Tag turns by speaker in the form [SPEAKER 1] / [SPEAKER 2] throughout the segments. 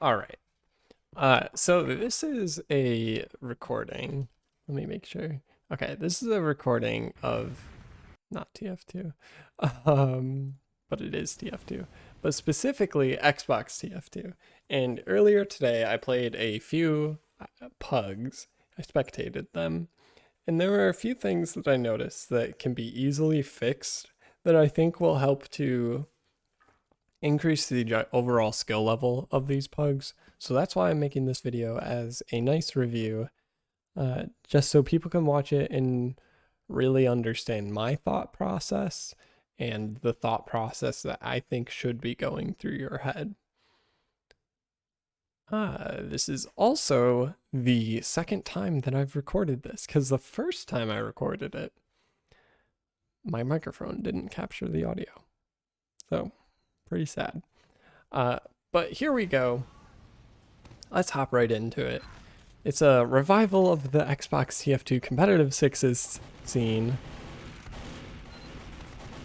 [SPEAKER 1] All right. So this is a recording. Let me make sure. Okay, this is a recording of not TF2, um, but it is TF2, but specifically Xbox TF2. And earlier today, I played a few PuGs. I spectated them, and there were a few things that I noticed that can be easily fixed that I think will help to increase the overall skill level of these PuGs. So that's why I'm making this video as a nice review, just so people can watch it and really understand my thought process and the thought process that I think should be going through your head. This is also the second time that I've recorded this, because the first time I recorded it, my microphone didn't capture the audio. So, pretty sad. But here we go. Let's hop right into it. It's a revival of the Xbox TF2 competitive sixes scene.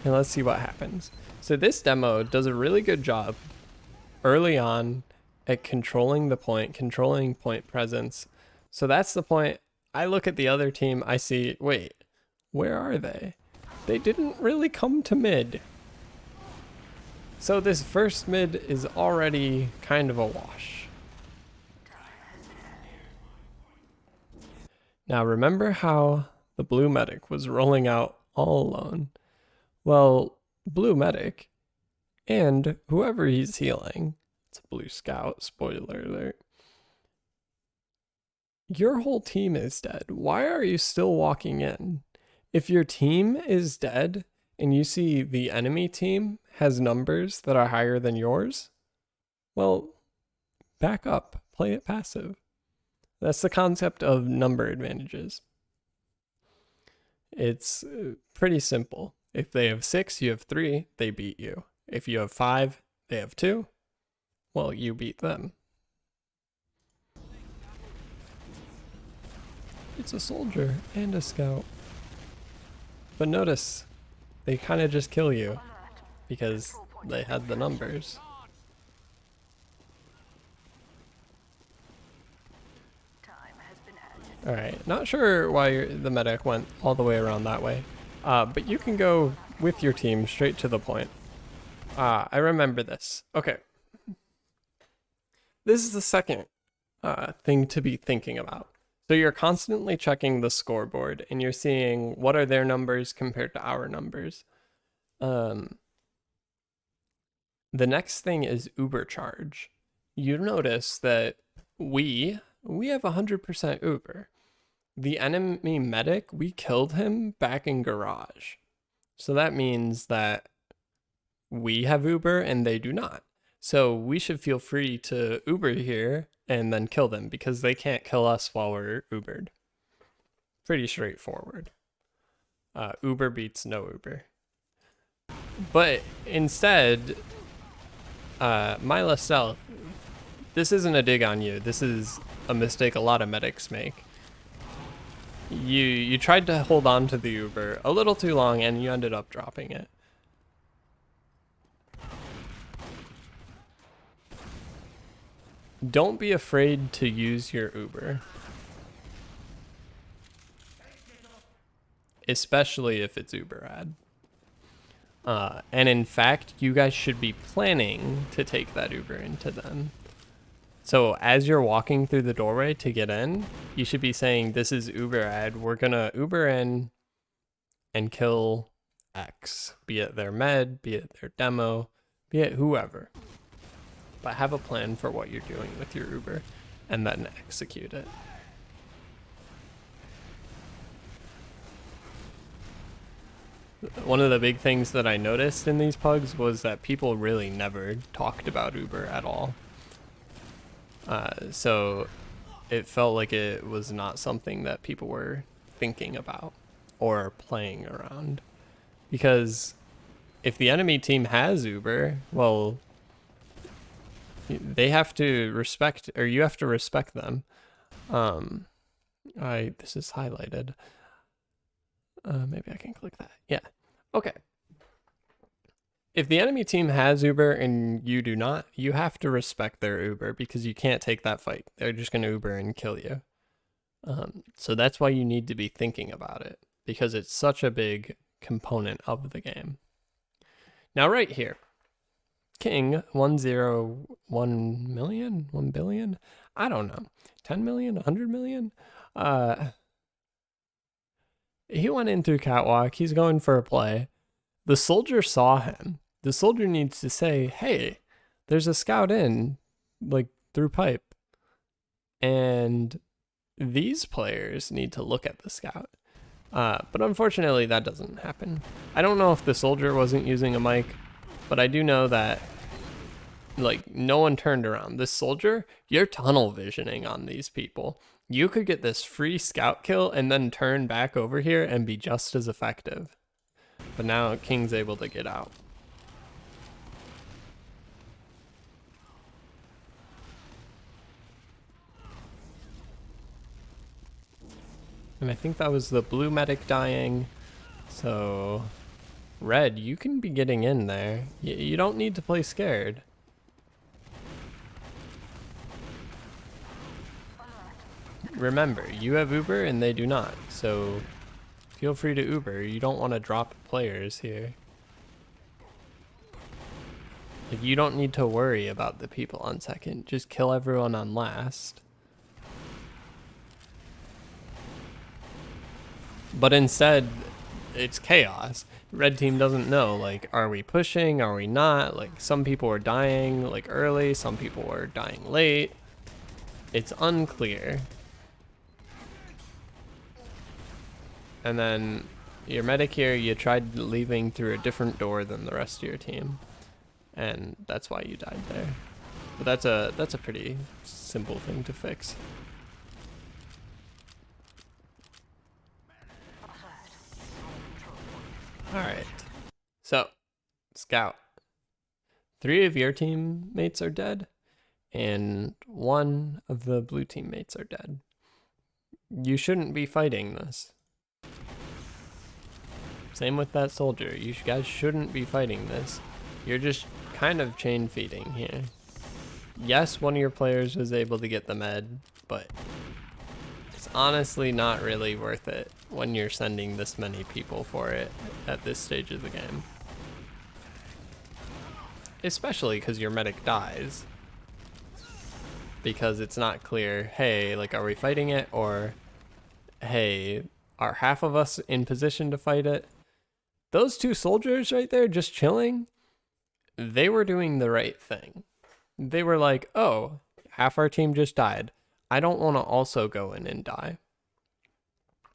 [SPEAKER 1] And let's see what happens. So this demo does a really good job early on at controlling the point, controlling point presence. So that's the point. I look at the other team, I see, wait, where are they? They didn't really come to mid. So this first mid is already kind of a wash. Now remember how the blue medic was rolling out all alone? Well, blue medic and whoever he's healing, it's a blue scout, spoiler alert. Your whole team is dead. Why are you still walking in? If your team is dead and you see the enemy team has numbers that are higher than yours, well, back up, play it passive. That's the concept of number advantages. It's pretty simple. If they have 6, you have 3, they beat you. If you have 5, they have 2, well, you beat them. It's a soldier and a scout. But notice, they kind of just kill you because they had the numbers. Alright, not sure why the medic went all the way around that way. But you can go with your team straight to the point. I remember this. Okay. This is the second thing to be thinking about. So you're constantly checking the scoreboard and you're seeing what are their numbers compared to our numbers. The next thing is Ubercharge. You notice that we have 100% Uber. The enemy medic, we killed him back in garage. So that means that we have Uber and they do not. So we should feel free to Uber here and then kill them because they can't kill us while we're Ubered. Pretty straightforward. Uber beats no Uber. But instead, Mila Stealth, this isn't a dig on you. This is a mistake a lot of medics make. You tried to hold on to the Uber a little too long and you ended up dropping it. Don't be afraid to use your Uber. Especially if it's Uber ad. And in fact, you guys should be planning to take that Uber into them. So as you're walking through the doorway to get in, you should be saying, this is Uber ad. We're gonna Uber in and kill X, be it their med, be it their demo, be it whoever. But have a plan for what you're doing with your Uber and then execute it. One of the big things that I noticed in these PuGs was that people really never talked about Uber at all. So it felt like it was not something that people were thinking about or playing around. Because if the enemy team has Uber, well, they have to respect, or you have to respect them. This is highlighted. Maybe I can click that. Yeah. Okay. If the enemy team has Uber and you do not, you have to respect their Uber because you can't take that fight. They're just going to Uber and kill you. So that's why you need to be thinking about it because it's such a big component of the game. Now, right here, King 101 million, 1 billion, I don't know, 10 million, 100 million. He went in through catwalk. He's going for a play. The soldier saw him. The soldier needs to say, "Hey, there's a scout in, like through pipe," and these players need to look at the scout. But unfortunately, that doesn't happen. I don't know if the soldier wasn't using a mic, but I do know that like no one turned around. This soldier, you're tunnel visioning on these people. You could get this free scout kill and then turn back over here and be just as effective. But now King's able to get out. And I think that was the blue medic dying. So, red, you can be getting in there. You don't need to play scared. Remember, you have Uber and they do not. So, feel free to Uber. You don't want to drop players here. Like, you don't need to worry about the people on second. Just kill everyone on last. But instead, it's chaos. Red team doesn't know, like, are we pushing? Are we not? Like, some people are dying, like, early. Some people are dying late. It's unclear. And then your medic here, you tried leaving through a different door than the rest of your team. And that's why you died there. But that's a pretty simple thing to fix. Alright. So, Scout. 3 of your teammates are dead, and 1 of the blue teammates are dead. You shouldn't be fighting this. Same with that soldier. You guys shouldn't be fighting this. You're just kind of chain feeding here. Yes, one of your players was able to get the med, but it's honestly not really worth it when you're sending this many people for it at this stage of the game. Especially because your medic dies. Because it's not clear, hey, like, are we fighting it? Or, hey, are half of us in position to fight it? Those 2 soldiers right there just chilling, they were doing the right thing. They were like, oh, half our team just died. I don't want to also go in and die.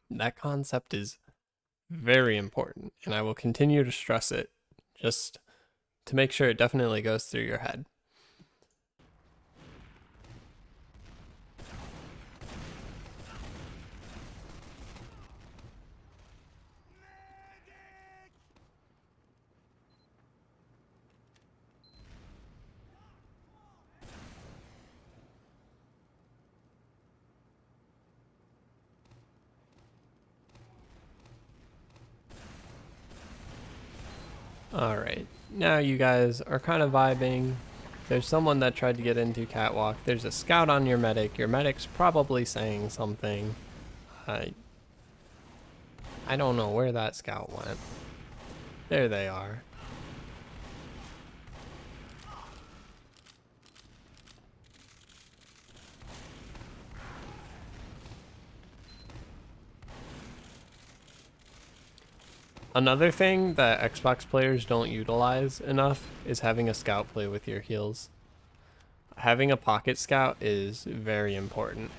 [SPEAKER 1] That concept is very important, and I will continue to stress it just to make sure it definitely goes through your head. Alright, now you guys are kind of vibing. There's someone that tried to get into catwalk. There's a scout on your medic. Your medic's probably saying something. I don't know where that scout went. There they are. Another thing that Xbox players don't utilize enough is having a scout play with your heals. Having a pocket scout is very important.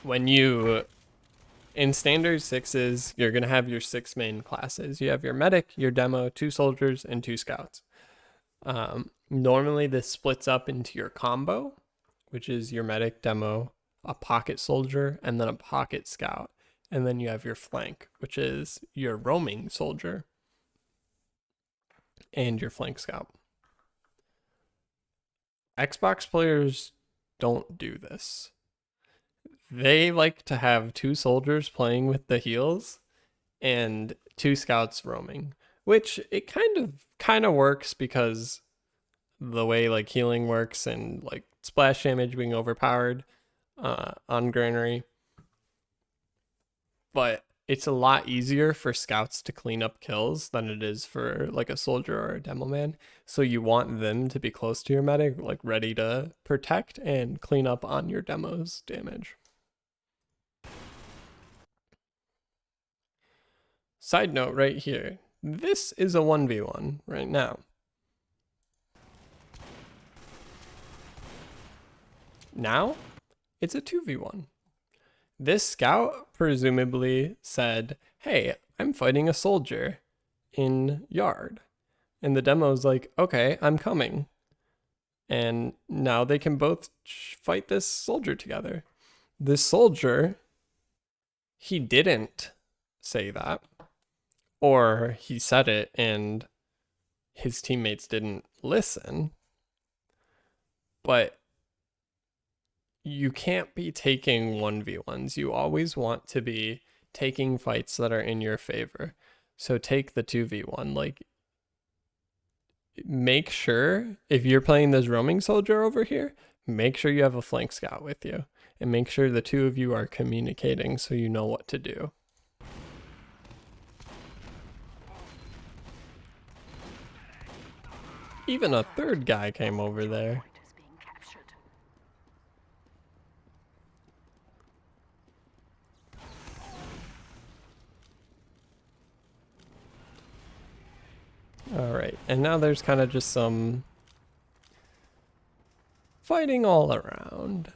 [SPEAKER 1] When you, in standard 6s, you're going to have your 6 main classes. You have your medic, your demo, 2 soldiers, and 2 scouts. Normally this splits up into your combo, which is your medic, demo, a pocket soldier, and then a pocket scout. And then you have your flank, which is your roaming soldier and your flank scout. Xbox players don't do this. They like to have 2 soldiers playing with the heals and 2 scouts roaming. which it kind of works because the way like healing works and like splash damage being overpowered on Granary. But it's a lot easier for scouts to clean up kills than it is for like a soldier or a demo man. So you want them to be close to your medic, like ready to protect and clean up on your demo's damage. Side note right here, this is a 1v1 right now. Now, it's a 2v1. This scout presumably said, hey, I'm fighting a soldier in yard. And the demo's like, okay, I'm coming. And now they can both fight this soldier together. This soldier, he didn't say that. Or he said it and his teammates didn't listen. But you can't be taking 1v1s. You always want to be taking fights that are in your favor. So take the 2v1. Like, make sure, if you're playing this roaming soldier over here, make sure you have a flank scout with you. And make sure the two of you are communicating so you know what to do. Even a third guy came over there. Alright, and now there's kind of just some fighting all around.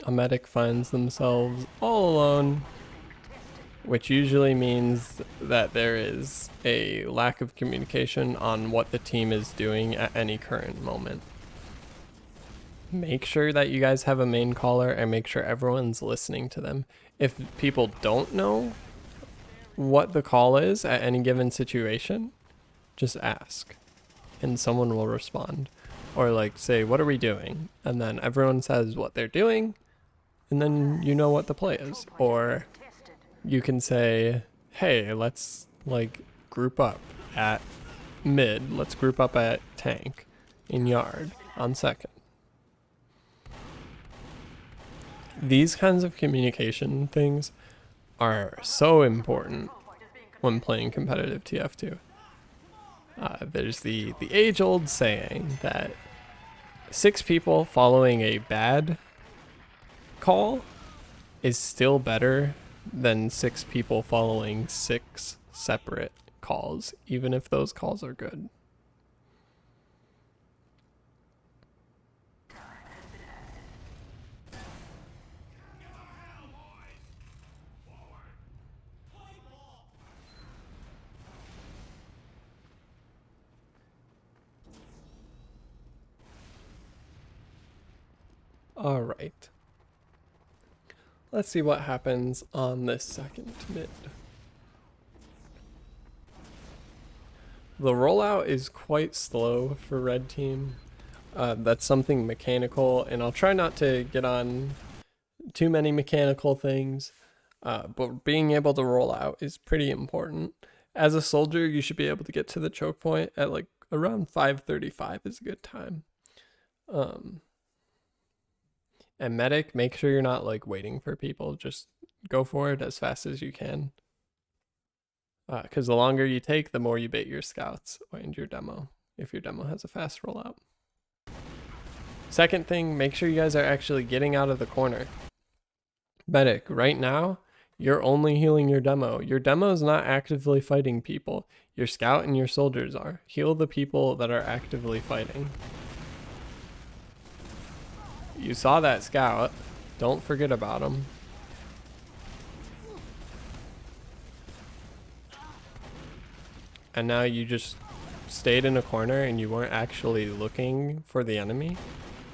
[SPEAKER 1] A medic finds themselves all alone, which usually means that there is a lack of communication on what the team is doing at any current moment. Make sure that you guys have a main caller and make sure everyone's listening to them. If people don't know what the call is at any given situation, just ask and someone will respond. Or like say, what are we doing? And then everyone says what they're doing and then you know what the play is. Or you can say, hey, let's like group up at mid. Let's group up at tank in yard on second. These kinds of communication things are so important when playing competitive TF2. There's the age-old saying that 6 people following a bad call is still better than 6 people following 6 separate calls, even if those calls are good. All right. Let's see what happens on this second mid. The rollout is quite slow for red team. That's something mechanical, and I'll try not to get on too many mechanical things, but being able to roll out is pretty important. As a soldier, you should be able to get to the choke point at like around 5:35 is a good time. And medic, make sure you're not like waiting for people. Just go for it as fast as you can. Because the longer you take, the more you bait your scouts and your demo, if your demo has a fast rollout. Second thing, make sure you guys are actually getting out of the corner. Medic, right now, you're only healing your demo. Your demo is not actively fighting people. Your scout and your soldiers are. Heal the people that are actively fighting. You saw that scout. Don't forget about him. And now you just stayed in a corner and you weren't actually looking for the enemy,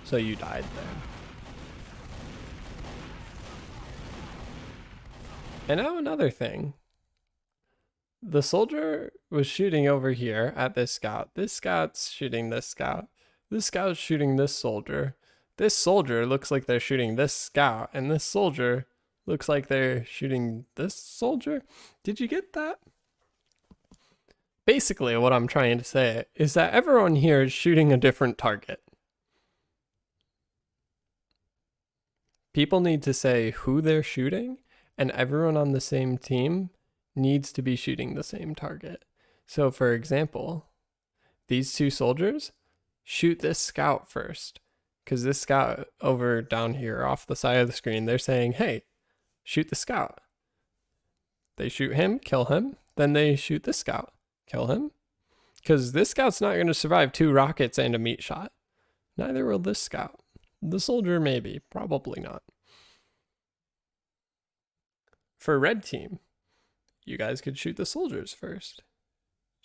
[SPEAKER 1] so you died there. And now another thing. The soldier was shooting over here at this scout. This scout's shooting this scout. This scout's shooting this soldier. This soldier looks like they're shooting this scout, and this soldier Looks like they're shooting this soldier. Did you get that? Basically, what I'm trying to say is that everyone here is shooting a different target. People need to say who they're shooting, and everyone on the same team needs to be shooting the same target. So for example, these two soldiers shoot this scout first, because this scout over down here off the side of the screen, they're saying, hey, shoot the scout. They shoot him, kill him, then they shoot the scout, kill him, because this scout's not going to survive 2 rockets and a meat shot. Neither will this scout. The soldier maybe, probably not. For red team, you guys could shoot the soldiers first.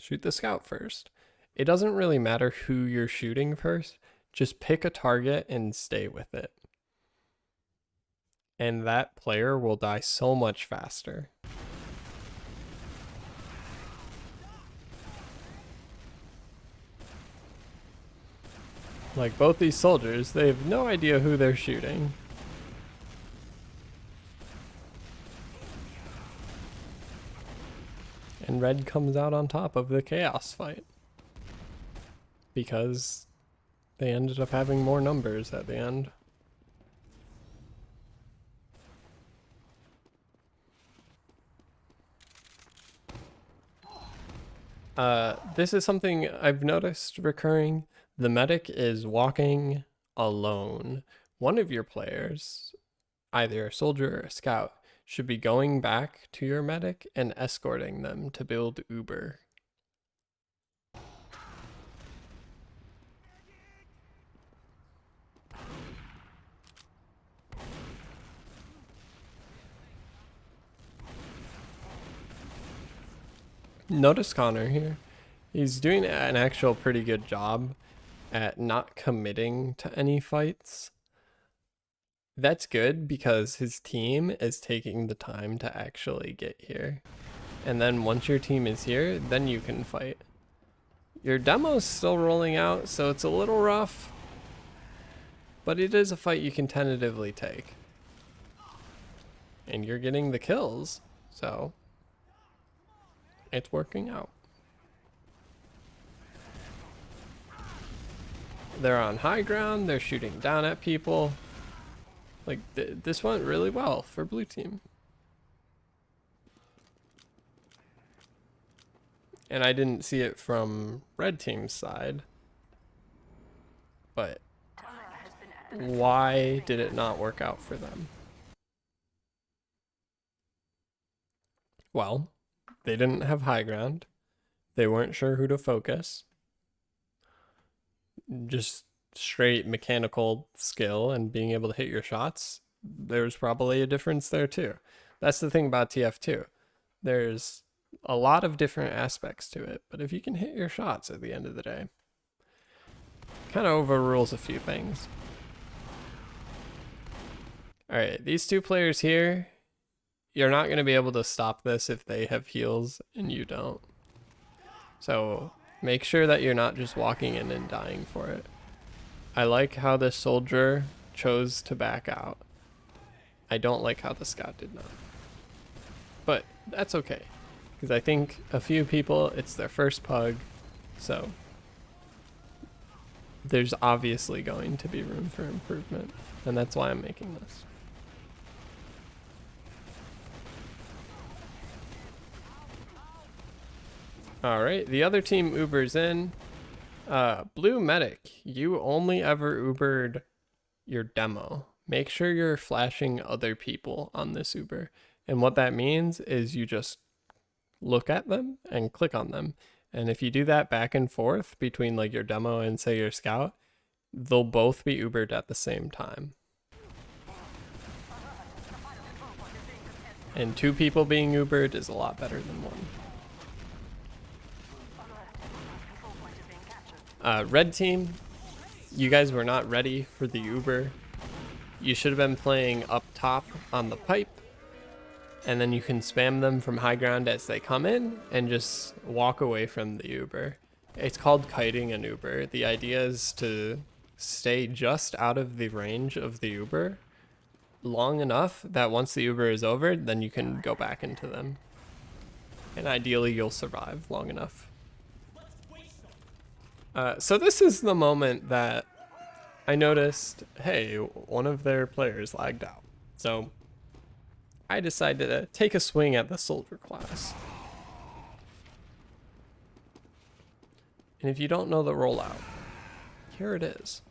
[SPEAKER 1] Shoot the scout first. It doesn't really matter who you're shooting first. Just pick a target and stay with it. And that player will die so much faster. Like both these soldiers, they have no idea who they're shooting. And red comes out on top of the chaos fight. Because they ended up having more numbers at the end. This is something I've noticed recurring. The medic is walking alone. One of your players, either a soldier or a scout, should be going back to your medic and escorting them to build Uber. Notice Connor here. He's doing an actual pretty good job at not committing to any fights. That's good because his team is taking the time to actually get here. And then once your team is here, then you can fight. Your demo's still rolling out, so it's a little rough. But it is a fight you can tentatively take. And you're getting the kills, so it's working out. They're on high ground, they're shooting down at people. Like, this went really well for blue team. And I didn't see it from red team's side. But why did it not work out for them? Well, they didn't have high ground. They weren't sure who to focus. Just straight mechanical skill and being able to hit your shots, there's probably a difference there too. That's the thing about TF2. There's a lot of different aspects to it, but if you can hit your shots at the end of the day, kind of overrules a few things. All right, these two players here, you're not going to be able to stop this if they have heals and you don't. So make sure that you're not just walking in and dying for it. I like how the soldier chose to back out. I don't like how the scout did not. But that's okay, because I think a few people, it's their first PuG, so there's obviously going to be room for improvement, and that's why I'm making this. Alright, the other team Ubers in. Blue medic, you only ever Ubered your demo. Make sure you're flashing other people on this Uber. And what that means is you just look at them and click on them. And if you do that back and forth between like your demo and say your scout, they'll both be Ubered at the same time. And 2 people being Ubered is a lot better than 1. Red team, you guys were not ready for the Uber. You should have been playing up top on the pipe, and then you can spam them from high ground as they come in and just walk away from the Uber. It's called kiting an Uber. The idea is to stay just out of the range of the Uber long enough that once the Uber is over, then you can go back into them. And ideally, you'll survive long enough. So this is the moment that I noticed, hey, one of their players lagged out. So I decided to take a swing at the soldier class. And if you don't know the rollout, here it is.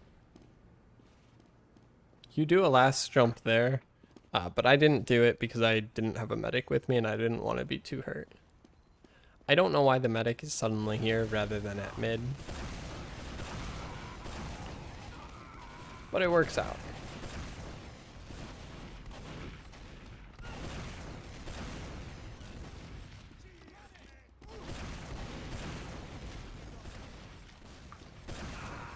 [SPEAKER 1] You do a last jump there, but I didn't do it because I didn't have a medic with me and I didn't want to be too hurt. I don't know why the medic is suddenly here rather than at mid, but it works out.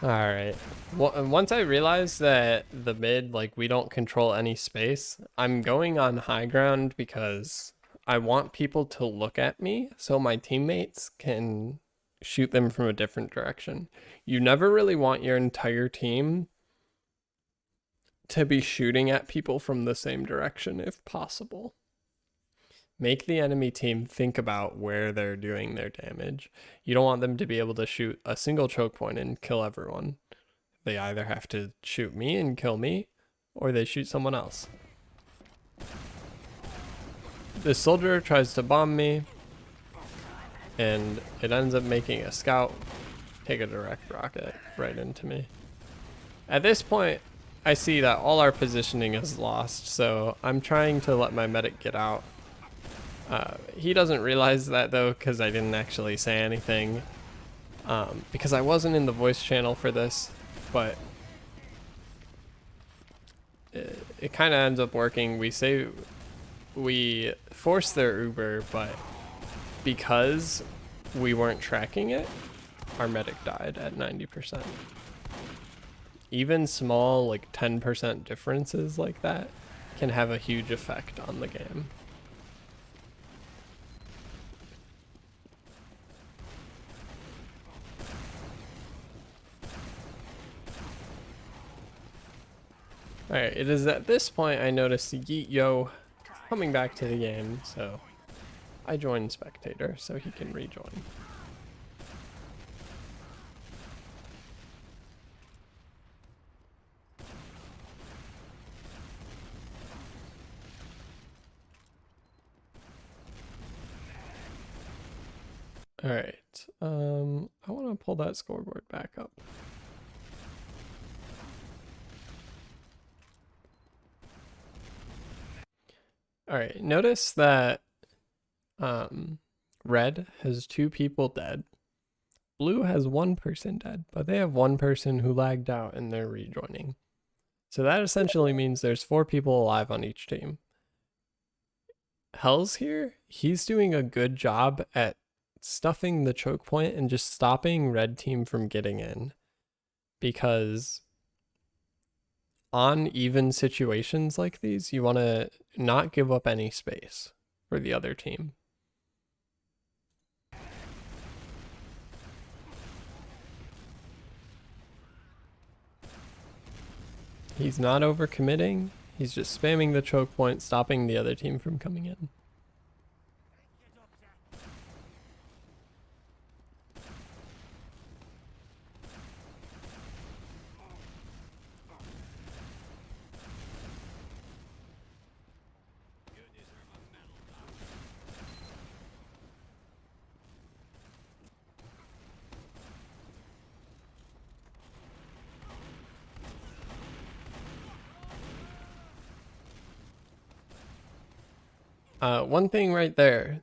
[SPEAKER 1] Alright. Well, once I realized that the mid, like, we don't control any space, I'm going on high ground because I want people to look at me so my teammates can shoot them from a different direction. You never really want your entire team to be shooting at people from the same direction if possible. Make the enemy team think about where they're doing their damage. You don't want them to be able to shoot a single choke point and kill everyone. They either have to shoot me and kill me, or they shoot someone else. This soldier tries to bomb me, and it ends up making a scout take a direct rocket right into me. At this point, I see that all our positioning is lost, so I'm trying to let my medic get out. He doesn't realize that though, because I didn't actually say anything, because I wasn't in the voice channel for this, but it kind of ends up working. We forced their Uber, but because we weren't tracking it, our medic died at 90%. Even small, like 10% differences like that can have a huge effect on the game. Alright, it is at this point I noticed Yeet Yo coming back to the game, so I joined Spectator so he can rejoin. Alright, I want to pull that scoreboard back up. Alright, notice that red has 2 people dead. Blue has 1 person dead, but they have 1 person who lagged out and they're rejoining. So that essentially means there's 4 people alive on each team. Hell's here, he's doing a good job at stuffing the choke point and just stopping red team from getting in, because on even situations like these, you want to not give up any space for the other team. He's not overcommitting, he's just spamming the choke point, stopping the other team from coming in. One thing right there,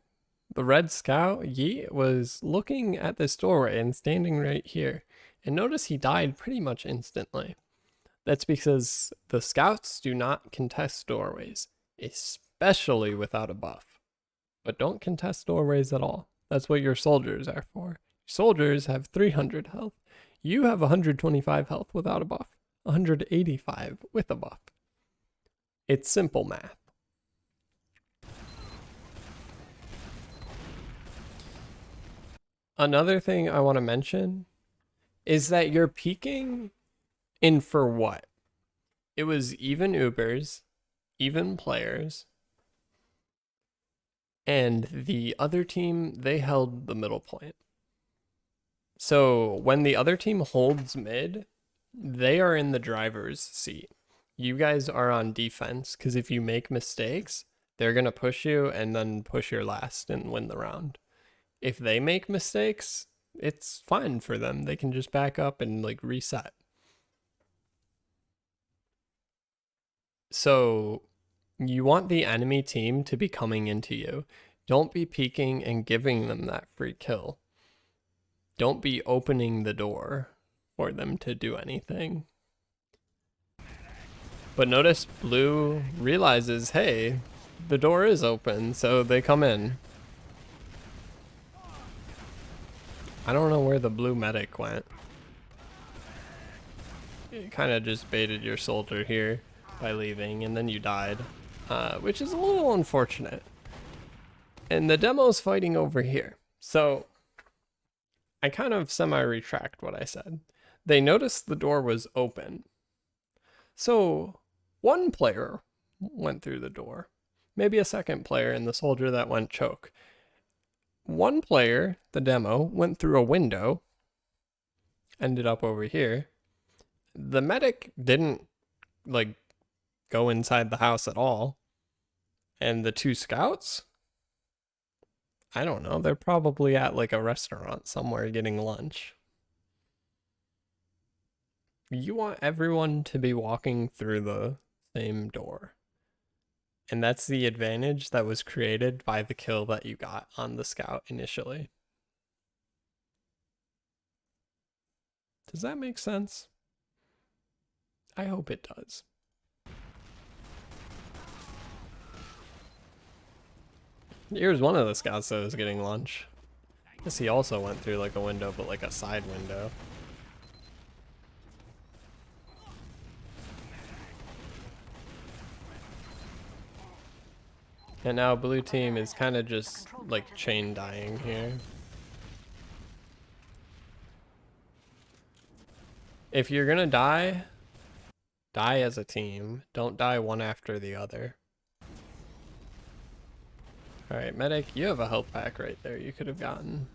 [SPEAKER 1] the red scout, Yeet, was looking at this doorway and standing right here. And notice he died pretty much instantly. That's because the scouts do not contest doorways, especially without a buff. But don't contest doorways at all. That's what your soldiers are for. Soldiers have 300 health. You have 125 health without a buff, 185 with a buff. It's simple math. Another thing I want to mention is that you're peaking in for what? It was even Ubers, even players, and the other team, they held the middle point. So when the other team holds mid, they are in the driver's seat. You guys are on defense because if you make mistakes, they're going to push you and then push your last and win the round. If they make mistakes, it's fine for them. They can just back up and like reset. So you want the enemy team to be coming into you. Don't be peeking and giving them that free kill. Don't be opening the door for them to do anything. But notice blue realizes, hey, the door is open, so they come in. I don't know where the blue medic went. It kind of just baited your soldier here by leaving, and then you died, which is a little unfortunate. And the demo's fighting over here. So I kind of semi-retract what I said. They noticed the door was open. So one player went through the door. Maybe a second player and the soldier that went choke. One player, the demo, went through a window, ended up over here. The medic didn't like go inside the house at all. And the two scouts, I don't know, they're probably at like a restaurant somewhere getting lunch. You want everyone to be walking through the same door. And that's the advantage that was created by the kill that you got on the scout initially. Does that make sense? I hope it does. Here's one of the scouts that was getting lunch. I guess he also went through like a window, but like a side window. And now blue team is kind of just like chain dying here. If you're gonna die, die as a team. Don't die one after the other. Alright, medic, you have a health pack right there you could have gotten.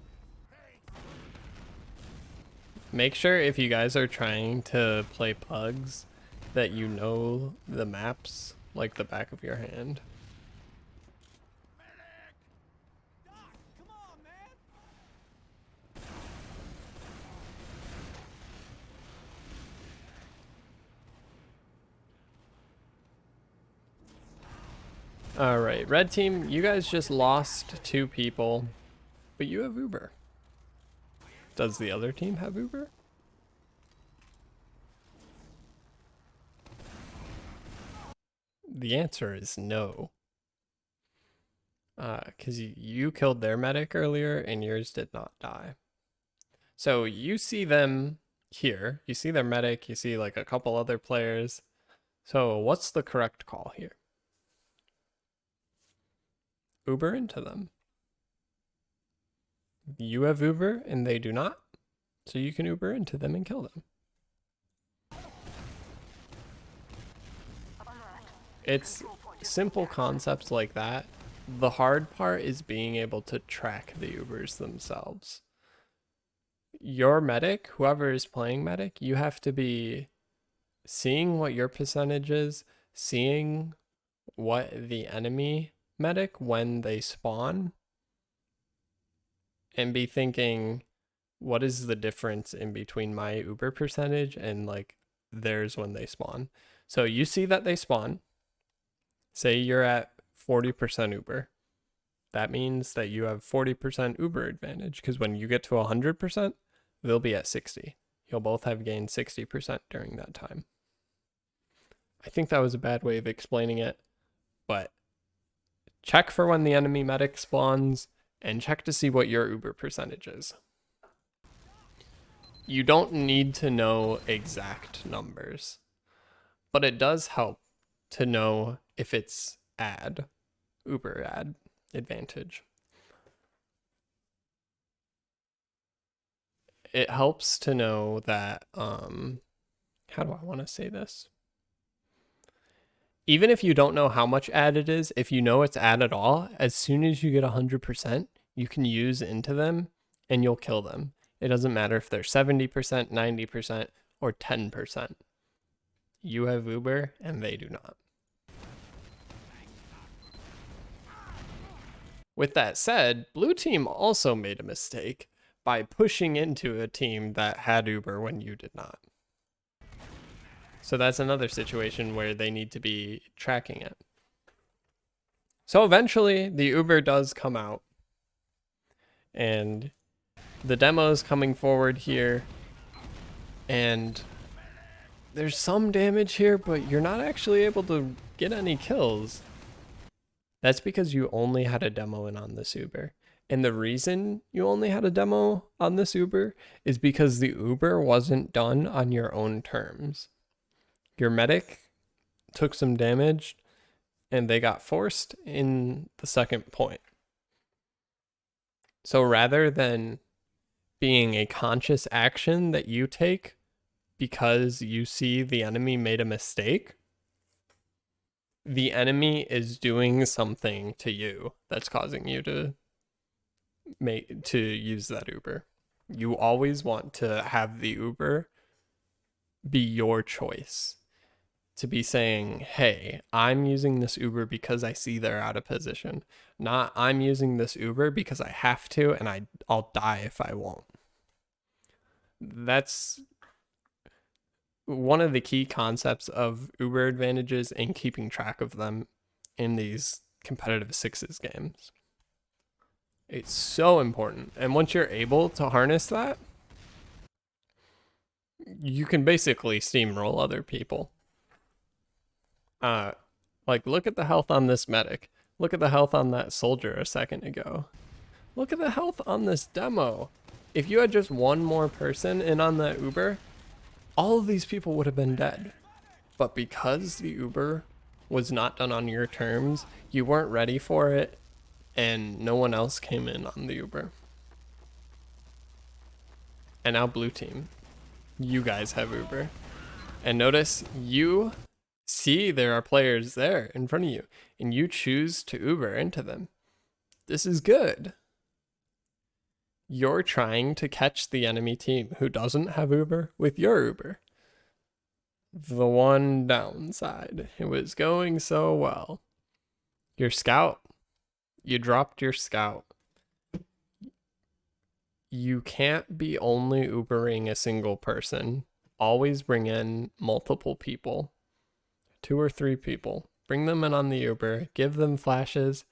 [SPEAKER 1] Make sure if you guys are trying to play PuGs that you know the maps like the back of your hand. Alright, red team, you guys just lost 2 people, but you have Uber. Does the other team have Uber? The answer is no. Because you killed their medic earlier and yours did not die. So you see them here. You see their medic. You see like a couple other players. So what's the correct call here? Uber into them. You have Uber and they do not. So you can Uber into them and kill them. It's simple concepts like that. The hard part is being able to track the Ubers themselves. Your medic, whoever is playing medic, you have to be seeing what your percentage is, seeing what the enemy medic when they spawn, and be thinking, what is the difference in between my Uber percentage and like theirs when they spawn? So you see that they spawn. Say you're at 40% Uber. That means that you have 40% Uber advantage because when you get to 100%, they'll be at 60. You'll both have gained 60% during that time. I think that was a bad way of explaining it, but check for when the enemy medic spawns and check to see what your Uber percentage is. You don't need to know exact numbers, but it does help to know if it's Uber ad advantage. It helps to know that, how do I want to say this? even if you don't know how much ad it is, if you know it's ad at all, as soon as you get 100%, you can use into them and you'll kill them. It doesn't matter if they're 70%, 90%, or 10%. You have Uber and they do not. With that said, blue team also made a mistake by pushing into a team that had Uber when you did not. So that's another situation where they need to be tracking it. So eventually the Uber does come out and the demo is coming forward here and there's some damage here, but you're not actually able to get any kills. That's because you only had a demo in on this Uber. And the reason you only had a demo on this Uber is because the Uber wasn't done on your own terms. Your medic took some damage and they got forced in the second point. So rather than being a conscious action that you take because you see the enemy made a mistake, the enemy is doing something to you that's causing you to use that Uber. You always want to have the Uber be your choice. To be saying, hey, I'm using this Uber because I see they're out of position. Not I'm using this Uber because I have to and I'll die if I won't. That's one of the key concepts of Uber advantages and keeping track of them in these competitive sixes games. It's so important. And once you're able to harness that, you can basically steamroll other people. Like look at the health on this medic. Look at the health on that soldier a second ago. Look at the health on this demo. If you had just one more person in on that Uber, all of these people would have been dead. But because the Uber was not done on your terms, you weren't ready for it, and no one else came in on the Uber. And now blue team, you guys have Uber. And notice you see there are players there in front of you, and you choose to Uber into them. This is good. You're trying to catch the enemy team who doesn't have Uber with your Uber. The one downside, it was going so well. Your scout, you dropped your scout. You can't be only Ubering a single person. Always bring in multiple people. 2 or 3 people. Bring them in on the Uber. Give them flashes.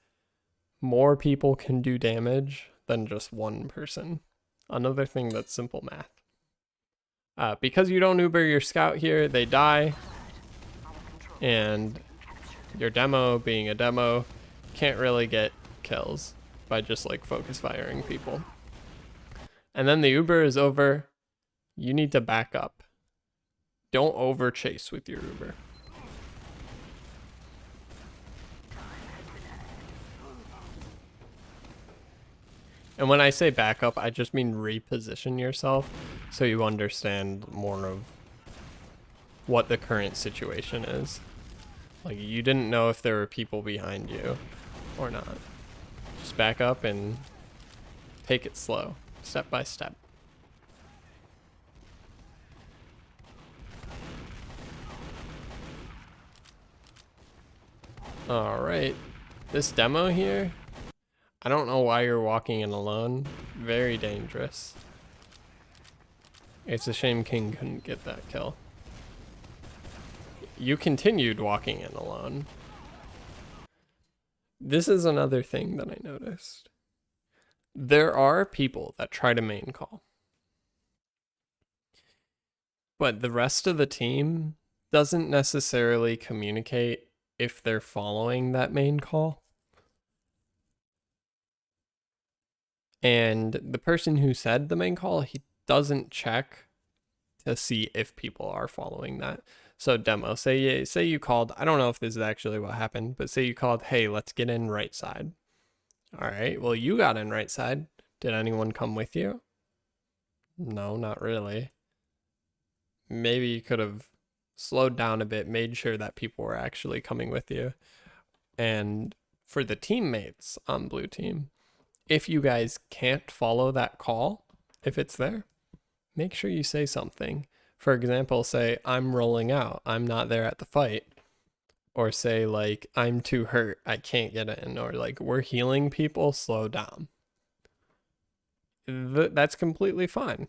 [SPEAKER 1] More people can do damage than just one person. Another thing that's simple math. Because you don't Uber your scout here, they die. And your demo, being a demo, can't really get kills by just like focus firing people. And then the Uber is over. You need to back up. Don't over chase with your Uber. And when I say back up, I just mean reposition yourself so you understand more of what the current situation is. Like, you didn't know if there were people behind you or not. Just back up and take it slow, step by step. All right, this demo here, I don't know why you're walking in alone. Very dangerous. It's a shame King couldn't get that kill. You continued walking in alone. This is another thing that I noticed. There are people that try to main call. But the rest of the team doesn't necessarily communicate if they're following that main call. And the person who said the main call, he doesn't check to see if people are following that. So demo, say you called, I don't know if this is actually what happened, but say you called, hey, let's get in right side. All right, well, you got in right side. Did anyone come with you? No, not really. Maybe you could have slowed down a bit, made sure that people were actually coming with you. And for the teammates on blue team, if you guys can't follow that call, if it's there, make sure you say something. For example, say, I'm rolling out, I'm not there at the fight. Or say, like, I'm too hurt, I can't get in. Or, like, we're healing people, slow down. That's completely fine.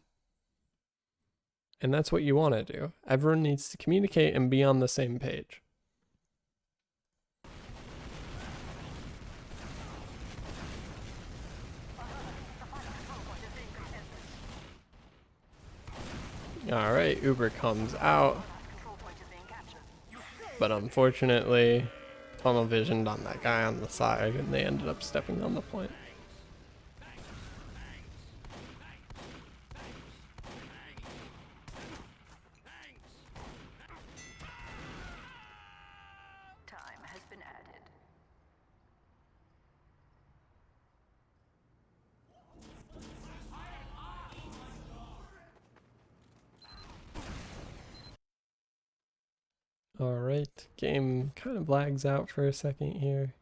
[SPEAKER 1] And that's what you want to do. Everyone needs to communicate and be on the same page. Alright, Uber comes out. But unfortunately, tunnel visioned on that guy on the side, and they ended up stepping on the point.
[SPEAKER 2] Time has been added.
[SPEAKER 1] Alright, game kind of lags out for a second here.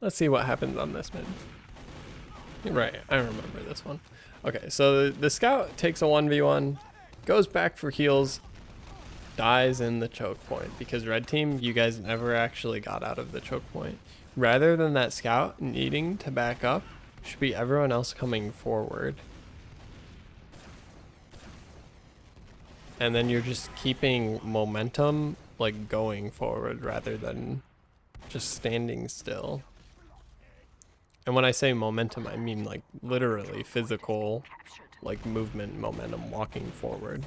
[SPEAKER 1] Let's see what happens on this mid. Right, I remember this one. Okay, so the scout takes a 1v1, goes back for heals, dies in the choke point, because red team, you guys never actually got out of the choke point. Rather than that scout needing to back up, should be everyone else coming forward. And then you're just keeping momentum, like, going forward rather than just standing still. And when I say momentum, I mean, like, literally physical, like, movement momentum walking forward.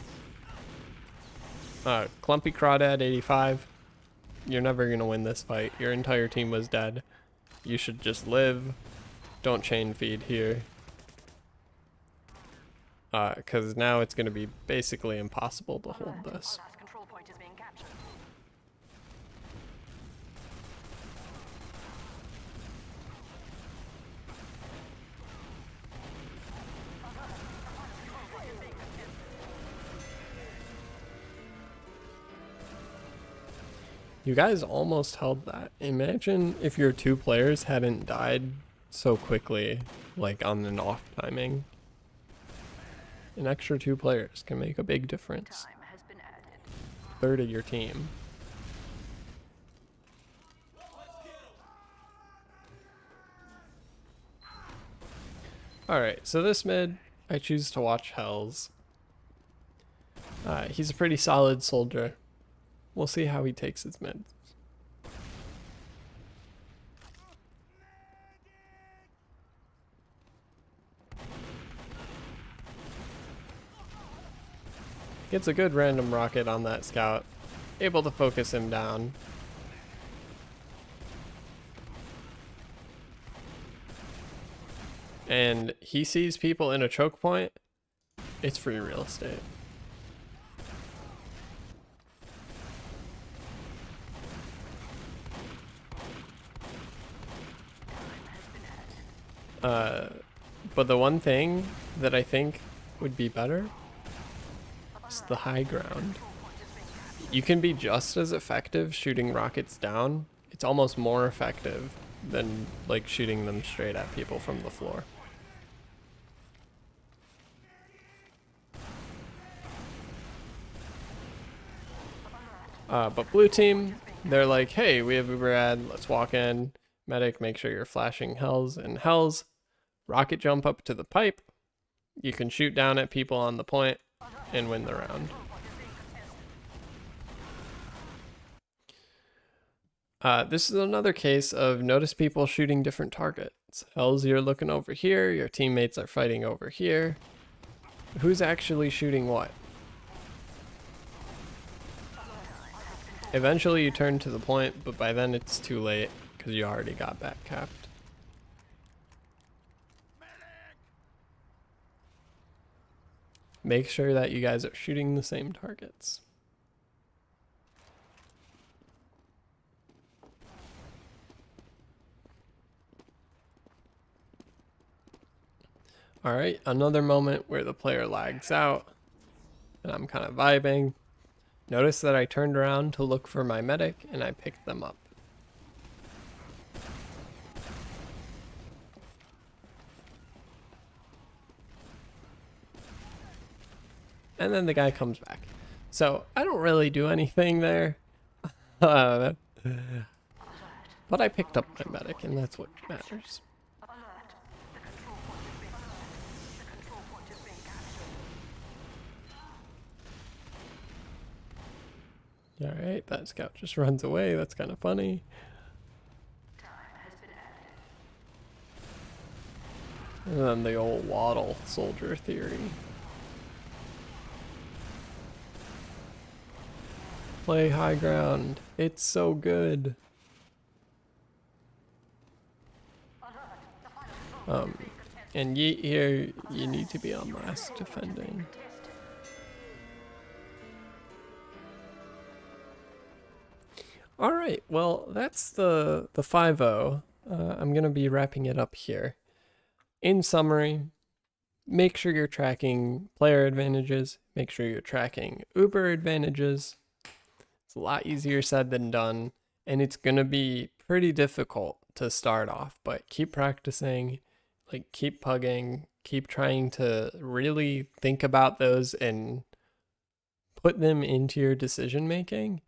[SPEAKER 1] Clumpy Crawdad 85. You're never gonna win this fight. Your entire team was dead. You should just live. Don't chain feed here. Because now it's gonna be basically impossible to hold this. You guys almost held that. Imagine if your two players hadn't died so quickly, like on an off timing. An extra 2 players can make a big difference.
[SPEAKER 2] Time has been added.
[SPEAKER 1] Third of your team. Alright, so this mid, I choose to watch Hells. He's a pretty solid soldier. We'll see how he takes his mid. Gets a good random rocket on that scout. Able to focus him down. And he sees people in a choke point. It's free real estate. But the one thing that I think would be better is the high ground. You can be just as effective shooting rockets down. It's almost more effective than like shooting them straight at people from the floor. But blue team, they're like, hey, we have Uber ad, let's walk in. Medic, make sure you're flashing Hells and Hells. Rocket jump up to the pipe. You can shoot down at people on the point and win the round. This is another case of notice people shooting different targets. Hells, you're looking over here, your teammates are fighting over here. Who's actually shooting what? Eventually you turn to the point, but by then it's too late because you already got back capped. Make sure that you guys are shooting the same targets. All right, another moment where the player lags out and I'm kind of vibing. Notice that I turned around to look for my medic and I picked them up. And then the guy comes back. So I don't really do anything there. Uh, but I picked up my medic and that's what matters. Alright, that scout just runs away. That's kind of funny. And then the old waddle soldier theory. Play high ground. It's so good. And Yeet here, you need to be on last defending. All right, well, that's the 5-0. I'm going to be wrapping it up here. In summary, make sure you're tracking player advantages. Make sure you're tracking Uber advantages. It's a lot easier said than done, and it's going to be pretty difficult to start off, but keep practicing, like keep pugging, keep trying to really think about those and put them into your decision making,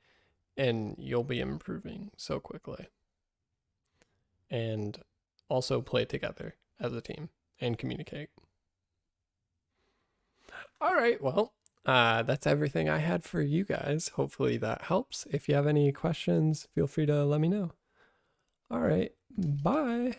[SPEAKER 1] and you'll be improving so quickly. And also play together as a team and communicate. All right, well, that's everything I had for you guys. Hopefully that helps. If you have any questions, feel free to let me know. All right, bye.